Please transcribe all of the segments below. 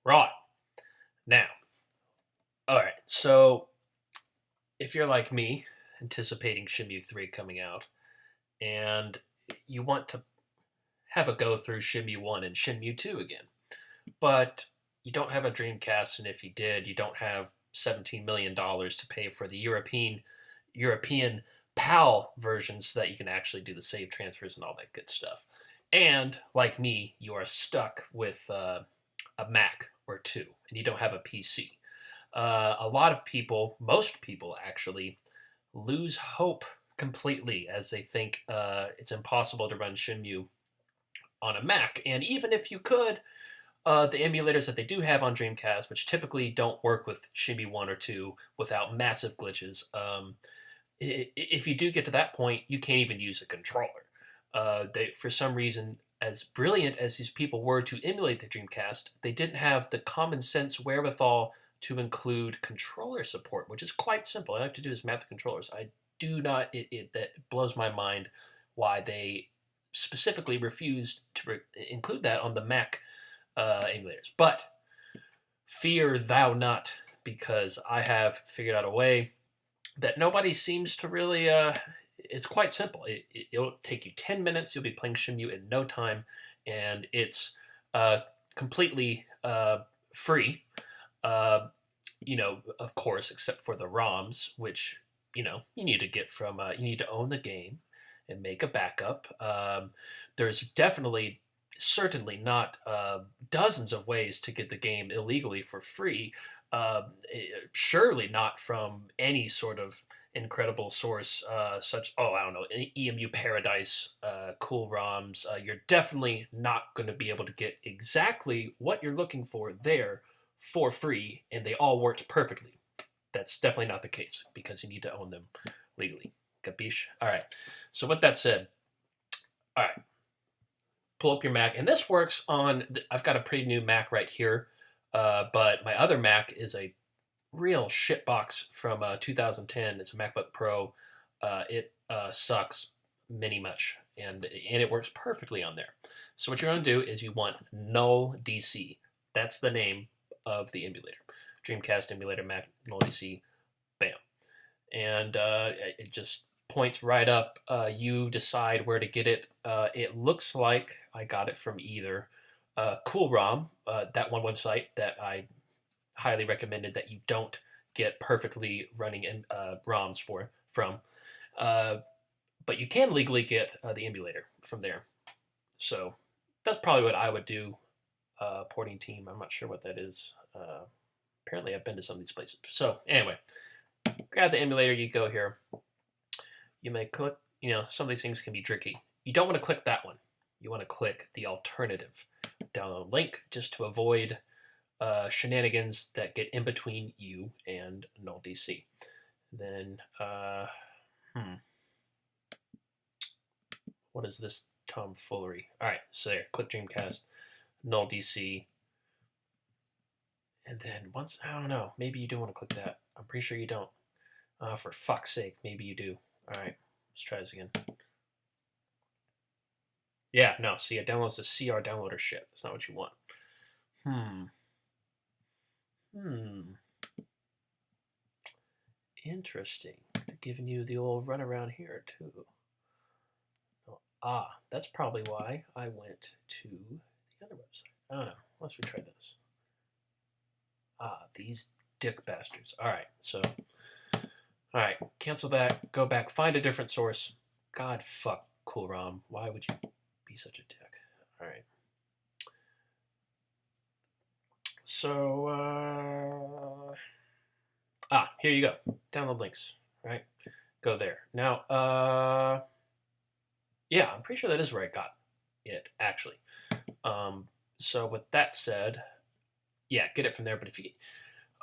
Right. Now, all right. So if you're like me, anticipating Shenmue 3 coming out, and you want to have a go through Shenmue 1 and Shenmue 2 again, but you don't have a Dreamcast, and if you did, you don't have $17 million to pay for the European PAL versions so that you can actually do the save transfers and all that good stuff. And like me, you are stuck with a Mac or two, and you don't have a PC. A lot of people, most people actually, lose hope completely as they think it's impossible to run Shenmue on a Mac. And even if you could, the emulators that they do have on Dreamcast, which typically don't work with Shenmue 1 or 2 without massive glitches, if you do get to that point, you can't even use a controller. For some reason, as brilliant as these people were to emulate the Dreamcast, they didn't have the common sense wherewithal to include controller support, which is quite simple. All I have to do is map the controllers. I do not. That blows my mind why they specifically refused to include that on the Mac emulators. But fear thou not, because I have figured out a way that nobody seems to really. It's quite simple. It'll take you 10 minutes. You'll be playing Shenmue in no time, and it's completely free. Uh, of course, except for the ROMs, which you need to get from. You need to own the game and make a backup. There's definitely, certainly not dozens of ways to get the game illegally for free. Surely not from any sort of incredible source, such I don't know, EMU Paradise, cool ROMs. You're definitely not going to be able to get exactly what you're looking for there for free, and they all worked perfectly. That's definitely not the case because you need to own them legally. Capiche? All right. So with that said, all right, pull up your Mac, and this works on. I've got a pretty new Mac right here, but my other Mac is a real shitbox from 2010. It's a MacBook Pro. It sucks many much, and it works perfectly on there. So what you're going to do is you want null DC. That's the name of the emulator. Dreamcast emulator Mac null DC. Bam. And it just points right up. You decide where to get it. It looks like I got it from either CoolROM, that one website that I highly recommended that you don't get perfectly running ROMs from. But you can legally get the emulator from there. So that's probably what I would do. Porting team. I'm not sure what that is. Apparently, I've been to some of these places. So anyway, grab the emulator. You go here. You may click. Some of these things can be tricky. You don't want to click that one. You want to click the alternative download link just to avoid shenanigans that get in between you and null DC. Then, what is this tomfoolery? All right, so there, click Dreamcast, null DC, and then once, I don't know, maybe you do want to click that. I'm pretty sure you don't. For fuck's sake, maybe you do. All right, let's try this again. Yeah, no, see, it downloads the CR downloader shit. That's not what you want. Interesting. They're giving you the old runaround here, too. That's probably why I went to the other website. I don't know. Let's retry this. These dick bastards. All right, cancel that. Go back. Find a different source. God, fuck, CoolROM. Why would you be such a dick? All right. So, here you go. Download links, right? Go there. Now, yeah, I'm pretty sure that is where I got it, actually. So with that said, yeah, get it from there. But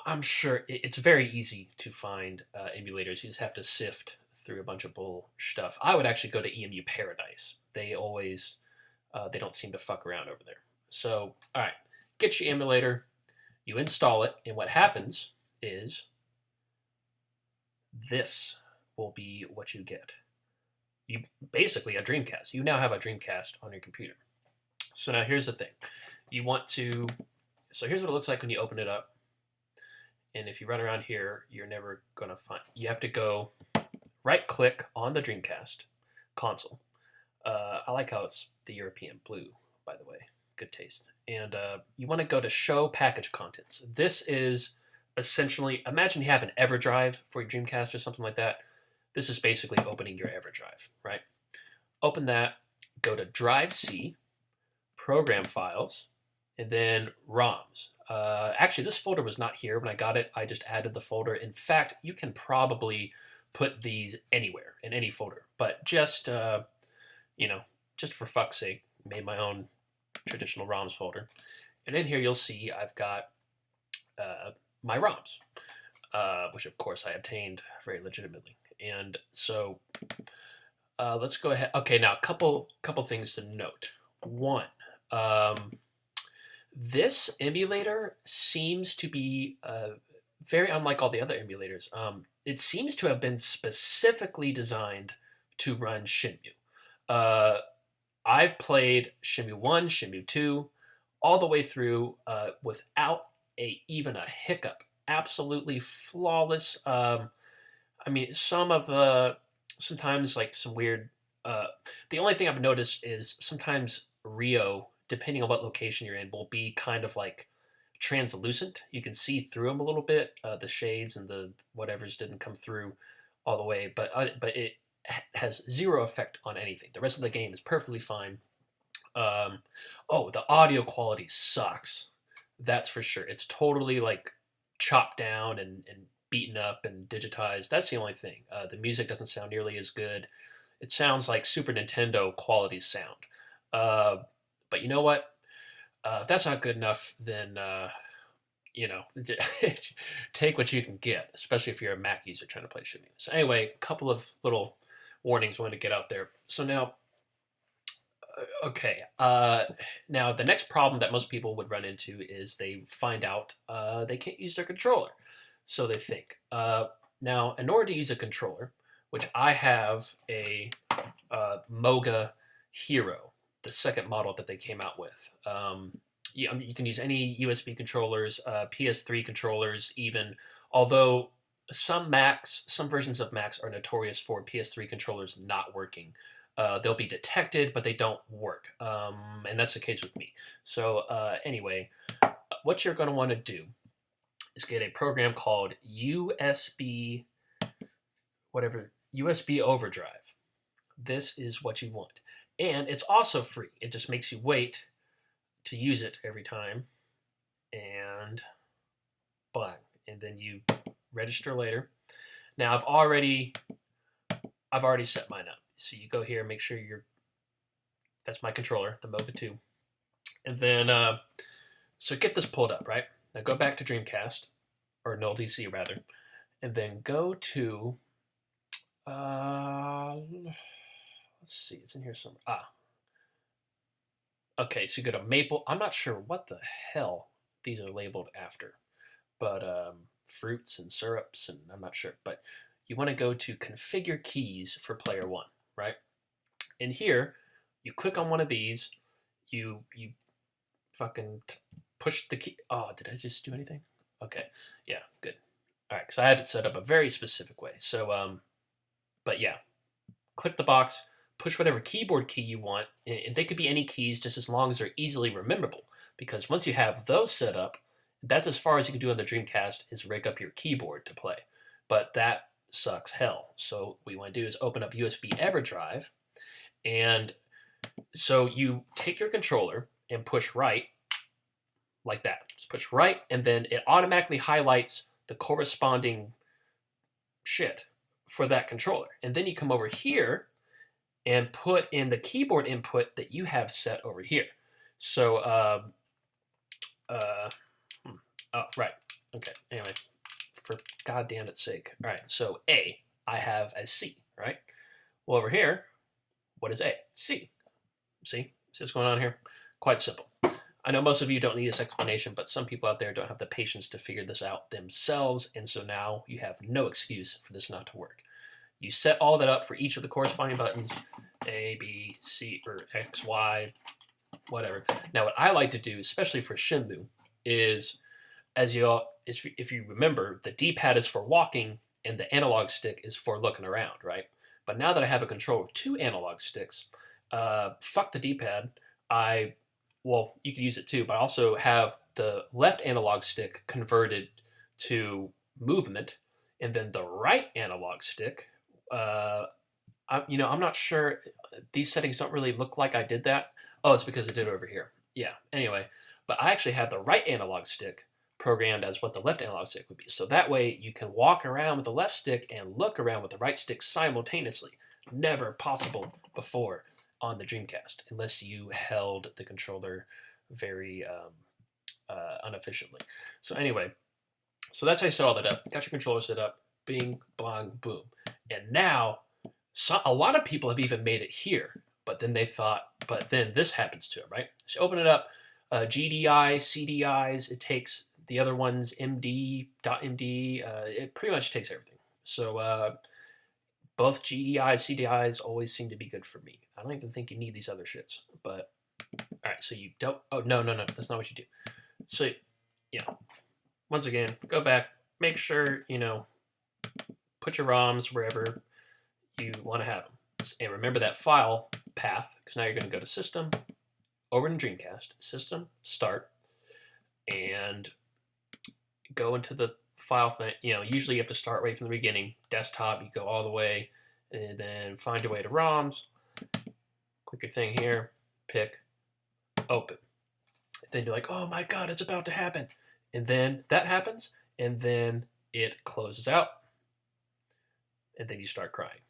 I'm sure it's very easy to find emulators. You just have to sift through a bunch of bull stuff. I would actually go to EMU Paradise. They always, they don't seem to fuck around over there. So, all right, get your emulator, you install it, and what happens is this will be what you get. You basically a Dreamcast. You now have a Dreamcast on your computer. So now here's the thing. You want to So here's what it looks like when you open it up. And if you run around here, you're never going to find. You have to go right-click on the Dreamcast console. I like how it's the European blue, by the way. Good taste. And you want to go to Show Package Contents. This is essentially, imagine you have an EverDrive for your Dreamcast or something like that. This is basically opening your EverDrive, right? Open that, go to Drive C, Program Files, and then ROMs. Actually, this folder was not here when I got it. I just added the folder. In fact, you can probably put these anywhere in any folder, but just just for fuck's sake, made my own traditional ROMs folder. And in here, you'll see I've got my ROMs, which of course I obtained very legitimately. And so let's go ahead. Okay, now a couple things to note. One, this emulator seems to be very unlike all the other emulators. It seems to have been specifically designed to run Shenmue. I've played Shenmue 1, Shenmue 2, all the way through without even a hiccup. Absolutely flawless. I mean, sometimes like some weird, the only thing I've noticed is sometimes Rio, depending on what location you're in, will be kind of like translucent. You can see through them a little bit. The shades and the whatevers didn't come through all the way, but it has zero effect on anything. The rest of the game is perfectly fine. Oh, the audio quality sucks. That's for sure. It's totally like chopped down and beaten up and digitized. That's the only thing. The music doesn't sound nearly as good. It sounds like Super Nintendo quality sound. But you know what? If that's not good enough, then take what you can get, especially if you're a Mac user trying to play Shenmue. So anyway, a couple of little warnings I wanted to get out there. So now, okay, now the next problem that most people would run into is they find out they can't use their controller. So they think. Now, in order to use a controller, which I have a Moga Hero, the second model that they came out with. You can use any USB controllers, PS3 controllers even, although some versions of Macs are notorious for PS3 controllers not working. They'll be detected, but they don't work. And that's the case with me. So anyway, what you're going to want to do is get a program called USB Overdrive. This is what you want. And it's also free. It just makes you wait to use it every time. And bang. And then you register later. Now I've already set mine up. So you go here, make sure that's my controller, the Moga 2. And then so get this pulled up, right? Now go back to Dreamcast, or Null DC rather, and then go to let's see, it's in here somewhere. Okay, so you go to Maple. I'm not sure what the hell these are labeled after, but fruits and syrups, and I'm not sure. But you want to go to Configure Keys for Player 1, right? And here, you click on one of these, you fucking push the key. Oh, did I just do anything? Okay, yeah, good. All right, because I have it set up a very specific way. So, but yeah, click the box, push whatever keyboard key you want, and they could be any keys just as long as they're easily rememberable. Because once you have those set up, that's as far as you can do on the Dreamcast is rig up your keyboard to play. But that sucks hell. So what we want to do is open up USB EverDrive, and so you take your controller and push right, like that. Just push right, and then it automatically highlights the corresponding shit for that controller. And then you come over here and put in the keyboard input that you have set over here. So, oh, right. Okay, anyway, for goddamn its sake. All right, so A, I have as C, right? Well, over here, what is A? C. See what's going on here? Quite simple. I know most of you don't need this explanation, but some people out there don't have the patience to figure this out themselves, and so now you have no excuse for this not to work. You set all that up for each of the corresponding buttons, A, B, C, or X, Y, whatever. Now what I like to do, especially for Shenmue, is, if you remember, the D-pad is for walking and the analog stick is for looking around, right? But now that I have a controller with 2 analog sticks, fuck the D-pad. Well, you can use it too, but I also have the left analog stick converted to movement, and then the right analog stick. I'm not sure. These settings don't really look like I did that. Oh, it's because I did it over here. Yeah. Anyway, but I actually have the right analog stick programmed as what the left analog stick would be. So that way you can walk around with the left stick and look around with the right stick simultaneously. Never possible before on the Dreamcast, unless you held the controller very unefficiently. So anyway, so that's how you set all that up. Got your controller set up. Bing, bong, boom. And now, a lot of people have even made it here, but then this happens to it, right? So open it up, GDI, CDIs, it takes the other ones, MD.MD, it pretty much takes everything. So both GDIs, CDIs always seem to be good for me. I don't even think you need these other shits, but all right, so you don't, oh, no, that's not what you do. So, once again, go back, make sure, put your ROMs wherever you want to have them. And remember that file path, because now you're going to go to System, over in Dreamcast, System, Start, and go into the file thing. Usually you have to start right from the beginning. Desktop, you go all the way, and then find your way to ROMs. Click your thing here, pick, open. Then you're like, oh my God, it's about to happen. And then that happens, and then it closes out, and then you start crying.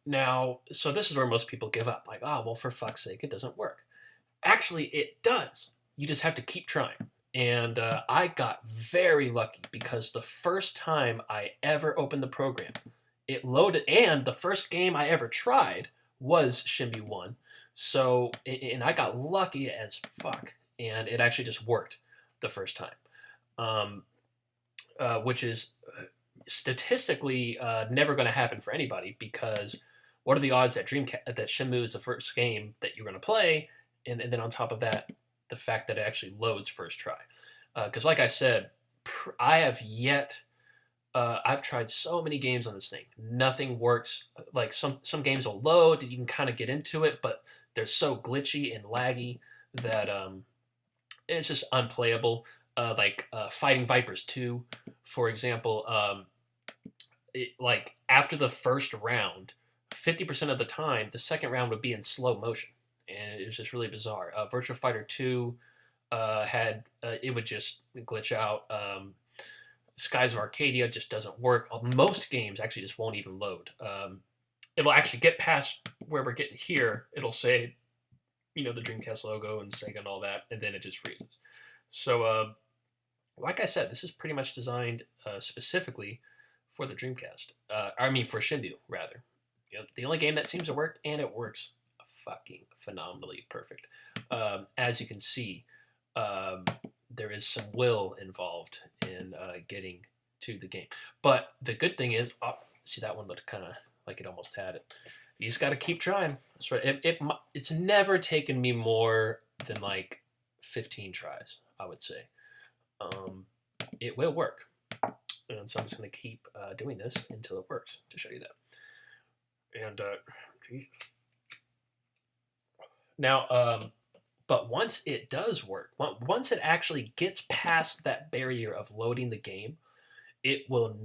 Now, so this is where most people give up. Like, oh, well, for fuck's sake, it doesn't work. Actually, it does. You just have to keep trying. And I got very lucky because the first time I ever opened the program, it loaded, and the first game I ever tried was Shenmue 1. So, and I got lucky as fuck, and it actually just worked the first time, which is statistically never going to happen for anybody, because what are the odds that Shenmue is the first game that you're going to play, and then on top of that, the fact that it actually loads first try. Because like I said, I've tried so many games on this thing. Nothing works. Like some games will load, and you can kind of get into it, but they're so glitchy and laggy that it's just unplayable. Like Fighting Vipers 2, for example, like after the first round, 50% of the time, the second round would be in slow motion, and it was just really bizarre. Virtua Fighter 2 had it would just glitch out. Skies of Arcadia just doesn't work. Most games actually just won't even load. It'll actually get past where we're getting here. It'll say, the Dreamcast logo and Sega and all that, and then it just freezes. So, like I said, this is pretty much designed specifically for the Dreamcast. For Shenmue, rather. The only game that seems to work, and it works fucking phenomenally perfect. As you can see, there is some will involved in getting to the game. But the good thing is, see, that one looked kind of like it almost had it. You just got to keep trying. That's right. It's never taken me more than like 15 tries, I would say. It will work. And so I'm just going to keep doing this until it works, to show you that. And now, but once it does work, once it actually gets past that barrier of loading the game, it will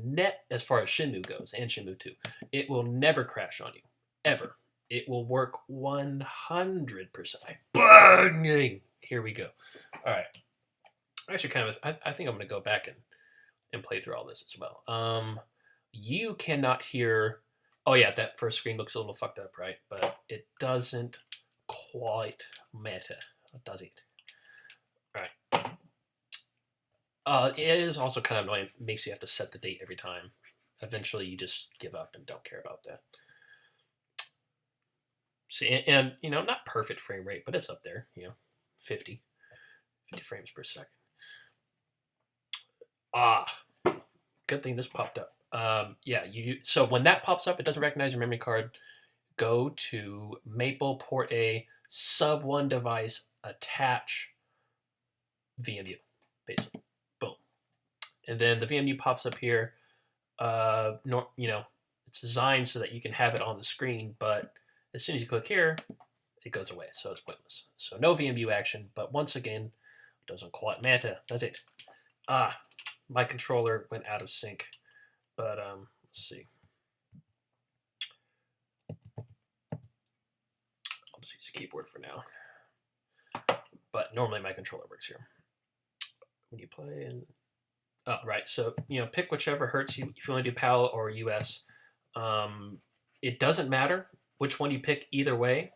as far as Shenmue goes, and Shenmue 2, it will never crash on you, ever. It will work 100%. Banging! Here we go. All right. Actually, I think I'm going to go back and play through all this as well. You cannot hear... Oh, yeah, that first screen looks a little fucked up, right? But it doesn't quite matter, does it? All right. It is also kind of annoying. It makes you have to set the date every time. Eventually, you just give up and don't care about that. See, and not perfect frame rate, but it's up there. 50 frames per second. Good thing this popped up. So when that pops up, it doesn't recognize your memory card. Go to Maple, port A, sub 1 device, attach VMU, basically. Boom. And then the VMU pops up here. It's designed so that you can have it on the screen, but as soon as you click here, it goes away, so it's pointless. So no VMU action, but once again, doesn't quite matter, does it? My controller went out of sync, but let's see. I'll just use the keyboard for now. But normally my controller works here. When you play and right, so pick whichever hertz you if you want to do PAL or US. It doesn't matter which one you pick either way.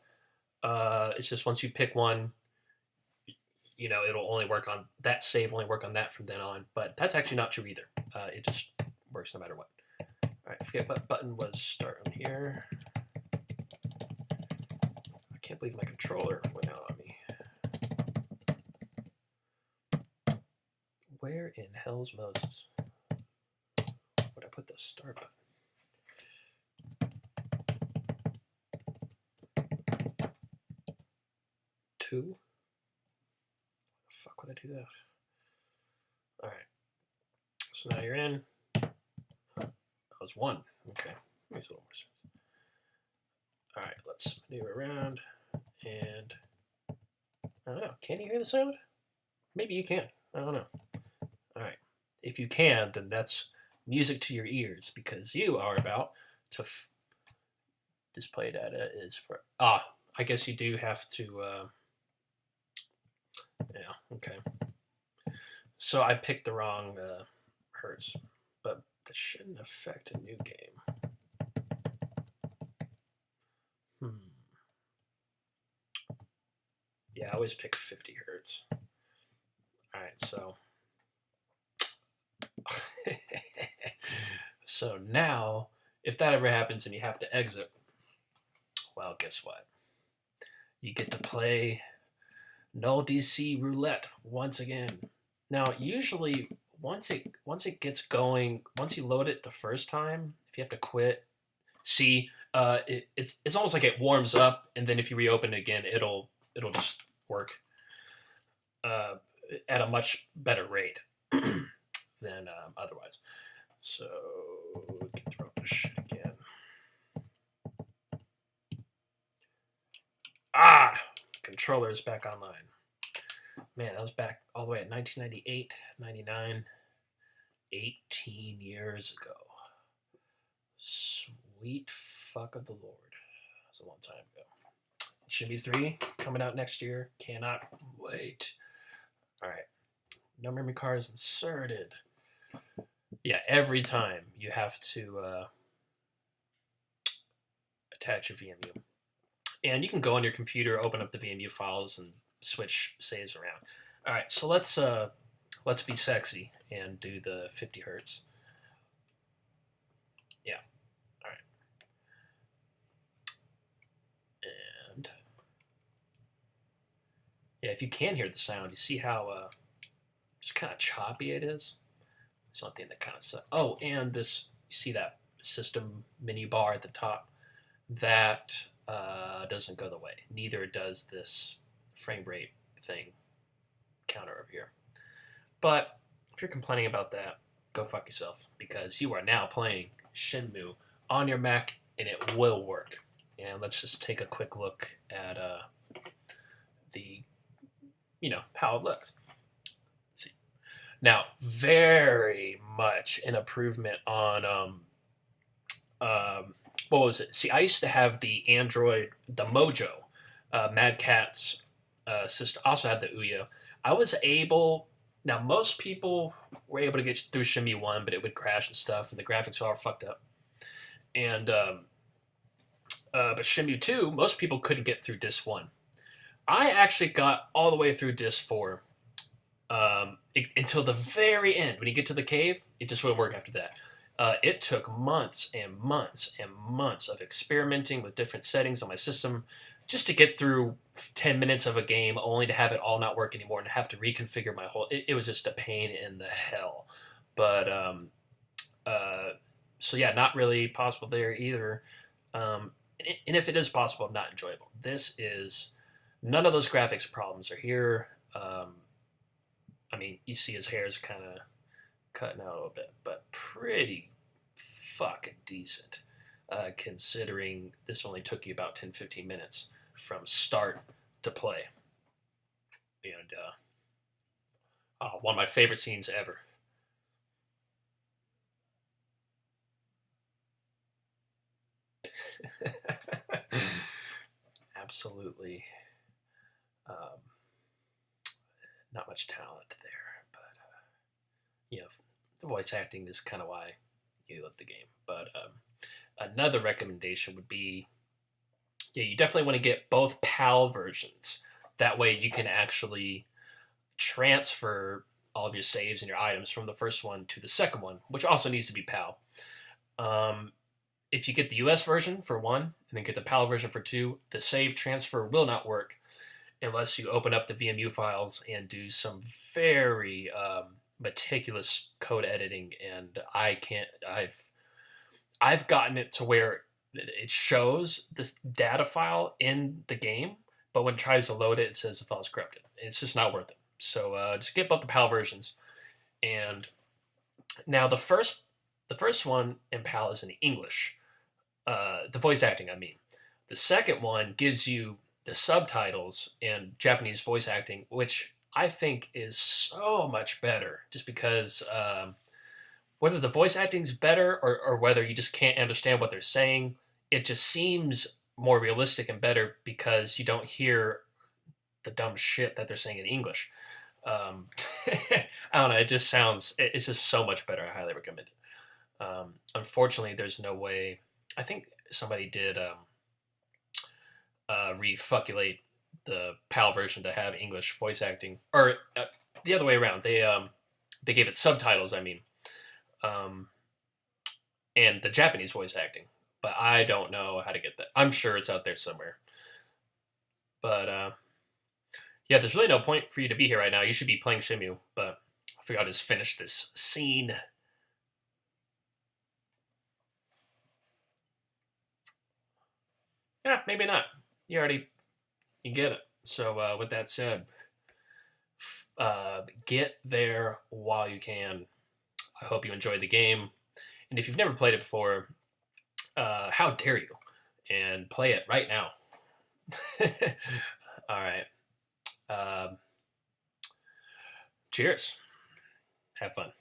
It's just once you pick one, it'll only work on that save, only work on that from then on. But that's actually not true either. It just works no matter what. All right, forget what button was start on here. I can't believe my controller went out on me. Where in hell's Moses? Would I put the start button? Two? Fuck would I do that? Alright. So now you're in. That was one. Okay. Makes a little more sense. Alright, let's maneuver around. And I don't know. Can you hear the sound? Maybe you can. I don't know. Alright. If you can, then that's music to your ears because you are about to display data is for I guess you do have to yeah, okay. So I picked the wrong hertz, but that shouldn't affect a new game. Yeah, I always pick 50 hertz. Alright, so so now if that ever happens and you have to exit, well, guess what? You get to play null DC roulette once again. Now, usually once it gets going, once you load it the first time, if you have to quit, see, it's almost like it warms up, and then if you reopen it again, it'll just work at a much better rate than otherwise. So we can throw up this shit again. Controller is back online. Man, that was back all the way at 1998, 99, 18 years ago. Sweet fuck of the Lord. That was a long time ago. Shenmue 3 coming out next year. Cannot wait. All right. No memory card is inserted. Yeah, every time you have to attach your VMU. And you can go on your computer, open up the VMU files, and switch saves around. All right, so let's be sexy and do the 50 hertz. Yeah. All right. And yeah, if you can hear the sound, you see how just kind of choppy it is. It's one thing that kind of sucks. Oh, and this, you see that system menu bar at the top? That doesn't go the way. Neither does this frame rate thing counter over here. But if you're complaining about that, go fuck yourself, because you are now playing Shenmue on your Mac, and it will work. And let's just take a quick look at the, how it looks. Let's see. Now, very much an improvement on what was it? See, I used to have the Android, the Mojo, Mad Catz system. Also had the Ouya. I was able. Now, most people were able to get through Shenmue 1, but it would crash and stuff, and the graphics were all fucked up. And but Shenmue 2, most people couldn't get through Disc 1. I actually got all the way through Disc 4 until the very end. When you get to the cave, it just wouldn't work after that. It took months and months and months of experimenting with different settings on my system just to get through 10 minutes of a game, only to have it all not work anymore and have to reconfigure my whole... It was just a pain in the hell. But, so yeah, not really possible there either. And if it is possible, not enjoyable. This is... None of those graphics problems are here. mean, you see his hair's kind of cutting out a little bit, but pretty fucking decent, considering this only took you about 10-15 minutes from start to play. And one of my favorite scenes ever. Absolutely, not much talent there, but the voice acting is kind of why you love the game. But another recommendation would be, yeah, you definitely want to get both PAL versions. That way you can actually transfer all of your saves and your items from the first one to the second one, which also needs to be PAL. If you get the US version for one, and then get the PAL version for two, the save transfer will not work unless you open up the VMU files and do some very meticulous code editing. And I've gotten it to where it shows this data file in the game, but when it tries to load it, it says the file is corrupted. It's just not worth it. So just get both the PAL versions. And now the first one in PAL is in English. The voice acting, I mean. The second one gives you the subtitles and Japanese voice acting, which I think is so much better, just because whether the voice acting is better or whether you just can't understand what they're saying, it just seems more realistic and better because you don't hear the dumb shit that they're saying in English. I don't know. It's just so much better. I highly recommend it. Unfortunately, there's no way. I think somebody did refuculate the PAL version to have English voice acting, or the other way around. They gave it subtitles. I mean, and the Japanese voice acting, but I don't know how to get that. I'm sure it's out there somewhere. But yeah, there's really no point for you to be here right now. You should be playing Shenmue, but I figured I'll just finish this scene. Yeah, maybe not. You get it. So with that said, get there while you can. I hope you enjoyed the game. And if you've never played it before, how dare you? And play it right now. All right. Cheers. Have fun.